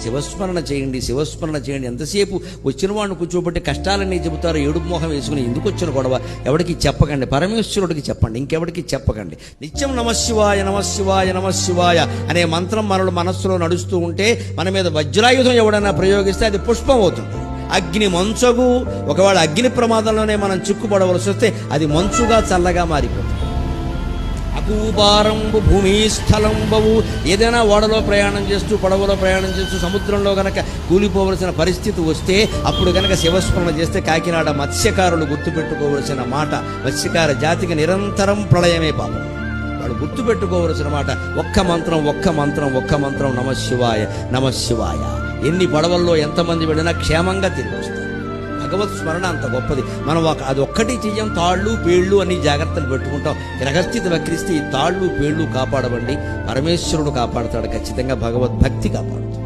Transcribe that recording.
శివస్మరణ చేయండి, శివస్మరణ చేయండి. ఎంతసేపు వచ్చిన వాడిని కూర్చోబెట్టి కష్టాలన్నీ చెబుతారు, ఏడుపు మొహం వేసుకుని ఎందుకు వచ్చిన గొడవ ఎవరికి చెప్పకండి, పరమేశ్వరుడికి చెప్పండి, ఇంకెవరికి చెప్పకండి. నిత్యం నమశివాయ నమశివాయ నమశివాయ అనే మంత్రం మనలో మనస్సులో నడుస్తూ ఉంటే మన మీద వజ్రాయుధం ఎవడైనా ప్రయోగిస్తే అది పుష్పం అవుతుంది. అగ్ని మంచగు, ఒకవేళ అగ్ని ప్రమాదంలోనే మనం చిక్కుపడవలసి వస్తే అది మంచుగా చల్లగా మారిపోతుంది. అకూపారంబు భూమి స్థలంబవు, ఏదైనా ఓడలో ప్రయాణం చేస్తూ పడవలో ప్రయాణం చేస్తూ సముద్రంలో గనక కూలిపోవలసిన పరిస్థితి వస్తే అప్పుడు గనక శివస్మరణ చేస్తే కాకినాడ మత్స్యకారులు గుర్తుపెట్టుకోవలసిన మాట, మత్స్యకార జాతికి నిరంతరం ప్రళయమే పాపం. వాళ్ళు గుర్తుపెట్టుకోవలసిన మాట ఒక్క మంత్రం, ఒక్క మంత్రం, ఒక్క మంత్రం, నమశివాయ నమశివాయ. ఎన్ని పడవల్లో ఎంతమంది వెళ్ళినా క్షేమంగా తిరిగి వస్తారు. భగవత్ స్మరణ అంత గొప్పది. మనం అది ఒక్కటి చెయ్యం, తాళ్ళు పేళ్ళు అని జాగ్రత్తలు పెట్టుకుంటాం. గ్రహస్థితి వక్రిస్తే ఈ తాళ్ళు పేళ్ళు కాపాడవండి, పరమేశ్వరుడు కాపాడుతాడు, ఖచ్చితంగా భగవద్భక్తి కాపాడుతాడు.